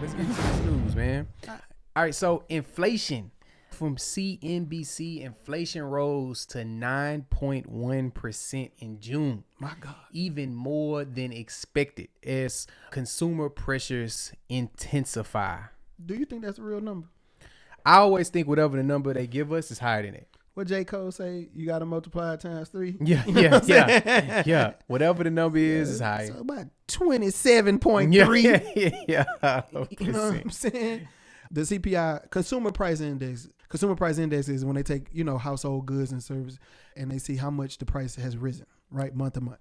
Let's get into this news, man. All right, so inflation. From CNBC, inflation rose to 9.1% in June. My God. Even more than expected as consumer pressures intensify. Do you think that's a real number? I always think whatever the number they give us is higher than it. What J. Cole say? You got to multiply it times 3? Yeah. Whatever the number is higher. So about 27.3. Yeah. You know what I'm saying? The CPI, Consumer Price Index is when they take, household goods and services and they see how much the price has risen, right, month to month.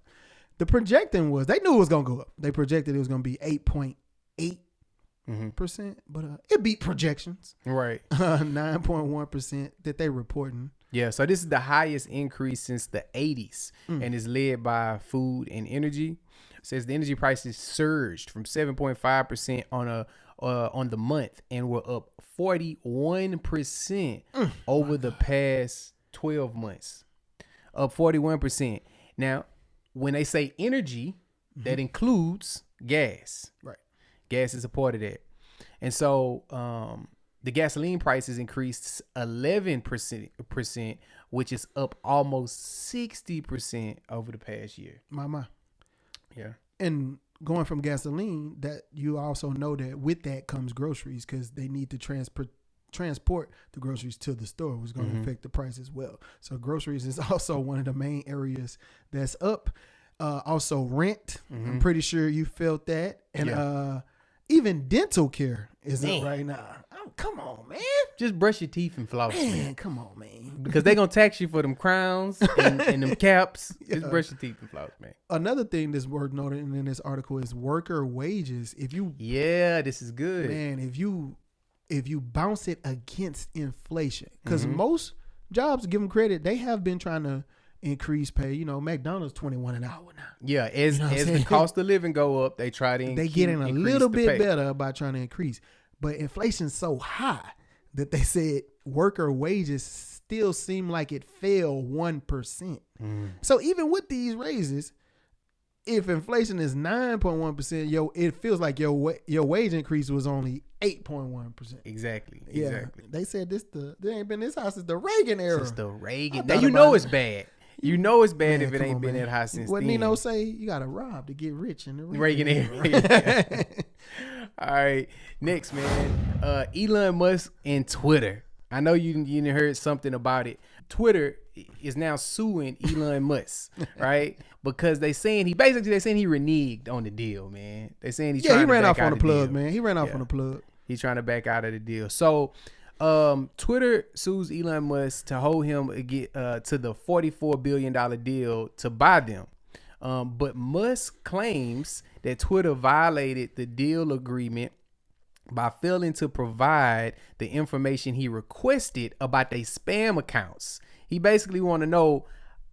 The projecting was, they knew it was going to go up. They projected it was going to be 8.8%, but it beat projections. Right. 9.1% that they reporting. Yeah, so this is the highest increase since the 80s and is led by food and energy. It says the energy prices surged from 7.5% on the month and were up 41% over the past 12 months. Up 41%. Now, when they say energy, that includes gas. Right. Gas is a part of that. And so the gasoline prices increased 11%, which is up almost 60% over the past year. My. Yeah. And going from gasoline, that you also know that with that comes groceries because they need to transport the groceries to the store, which is going to affect the price as well. So groceries is also one of the main areas that's up. Also rent. I'm pretty sure you felt that. And even dental care is up right now. Oh, come on, man. Just brush your teeth and floss, man. Come on, man. Because they're going to tax you for them crowns and them caps. Just brush your teeth and floss, man. Another thing that's worth noting in this article is worker wages. Yeah, this is good. Man, if you bounce it against inflation, because most jobs, give them credit, they have been trying to increase pay. McDonald's $21 an hour now. Yeah, as the cost of living go up, they try to they getting a little bit better by trying to increase. But inflation's so high that they said worker wages still seem like it fell 1%. So even with these raises, if inflation is 9.1%, it feels like your wage increase was only 8.1%. Exactly. Yeah. Exactly. They said they ain't been this high since the Reagan era. Since the Reagan. Now it's bad. You know it's bad if it ain't been that high since what then. Nino say? You got to rob to get rich in the Reagan era. All right. Next, man. Elon Musk and Twitter. I know you heard something about it. Twitter is now suing Elon Musk, right? Because they saying he reneged on the deal, man. They saying he ran off on the plug, man. He ran off on the plug. He's trying to back out of the deal. So Twitter sues Elon Musk to hold him to the $44 billion deal to buy them. But Musk claims that Twitter violated the deal agreement by failing to provide the information he requested about their spam accounts. He basically want to know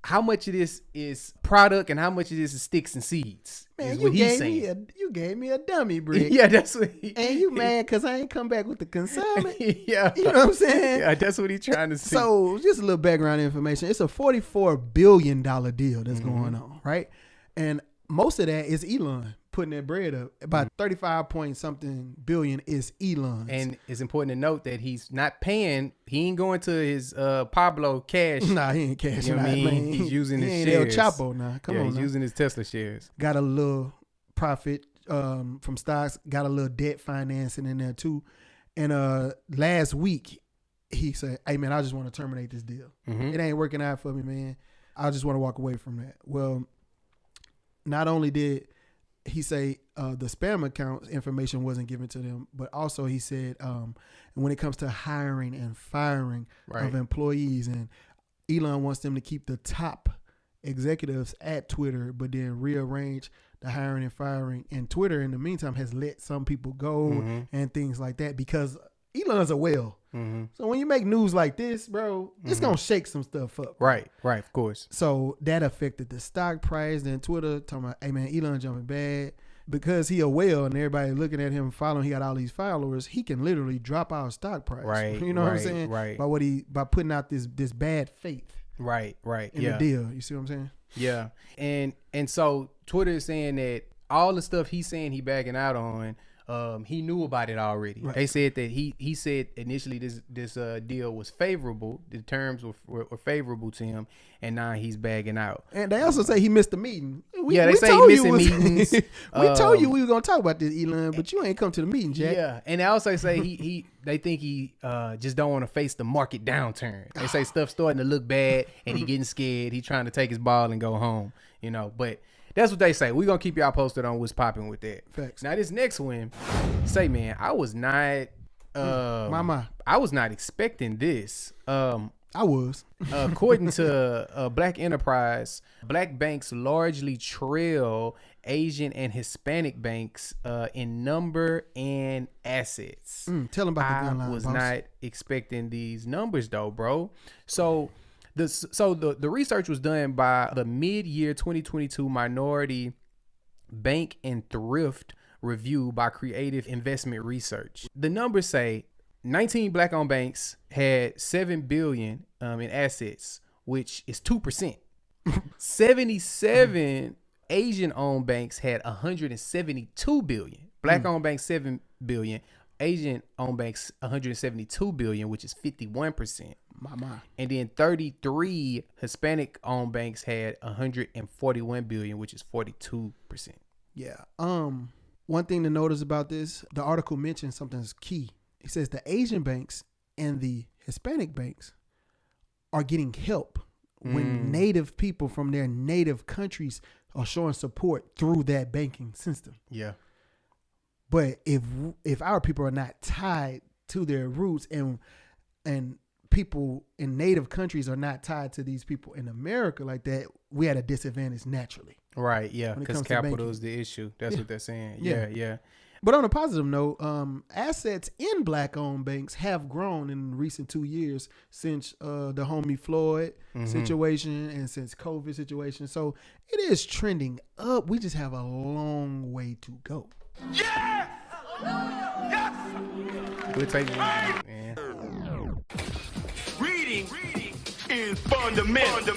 how much of this is product and how much of this is sticks and seeds. Man, you gave me a dummy brick. Yeah, that's what and you mad because I ain't come back with the consignment? Yeah. You know what I'm saying? Yeah, that's what he's trying to see. So just a little background information. It's a $44 billion deal that's going on, right? And most of that is Elon putting that bread up. About 35 point something billion is Elon. And it's important to note that he's not paying. He ain't going to his Pablo cash. Nah, he ain't cashing out, man. He's using his El shares. Chapo now. Come on he's now. using his Tesla shares. Got a little profit from stocks. Got a little debt financing in there too. And last week, he said, hey, man, I just want to terminate this deal. It ain't working out for me, man. I just want to walk away from that. Well, not only did he say the spam account information wasn't given to them, but also he said when it comes to hiring and firing of employees, and Elon wants them to keep the top executives at Twitter, but then rearrange the hiring and firing. And Twitter, in the meantime, has let some people go and things like that because Elon's a whale. So when you make news like this, bro, it's going to shake some stuff up. Right, of course. So that affected the stock price. Then Twitter talking about, hey, man, Elon jumping bad. Because he a whale and everybody looking at him following, he got all these followers, he can literally drop our stock price. Right. You know what I'm saying? Right. By putting out this bad faith. Right. In the deal. You see what I'm saying? Yeah. And so Twitter is saying that all the stuff he's saying he backing out on, he knew about it already. Right. They said that he said initially this deal was favorable. The terms were favorable to him, and now he's bagging out. And they also say he missed the meeting. They say he missing meetings. We told you we were gonna talk about this, Elon, but you ain't come to the meeting, Jack. Yeah, and they also say they think he just don't want to face the market downturn. They say stuff's starting to look bad, and he getting scared. He trying to take his ball and go home. But that's what they say. We're gonna keep y'all posted on what's popping with that. Facts. Now this next one, man, I was not I was not expecting this. I was. According to Black Enterprise, black banks largely trail Asian and Hispanic banks in number and assets. Tell them about the gun line, I was boss. not expecting these numbers though, bro. So the research was done by the mid-year 2022 Minority Bank and Thrift Review by Creative Investment Research. The numbers say 19 black-owned banks had $7 billion in assets, which is 2%. 77 Asian-owned banks had $172 billion. Black-owned banks $7 billion. Asian-owned banks $172 billion, which is 51%. And then 33 Hispanic-owned banks had $141 billion, which is 42%. Yeah. One thing to notice about this, the article mentions something that's key. It says the Asian banks and the Hispanic banks are getting help when native people from their native countries are showing support through that banking system. Yeah. But if our people are not tied to their roots and people in native countries are not tied to these people in America like that, we at a disadvantage naturally. Right, yeah, because capital is the issue. That's what they're saying. Yeah. But on a positive note, assets in black-owned banks have grown in recent 2 years since the homie Floyd situation and since COVID situation. So it is trending up. We just have a long way to go. Yes! Yes! We'll take it, man. Reading is fundamental.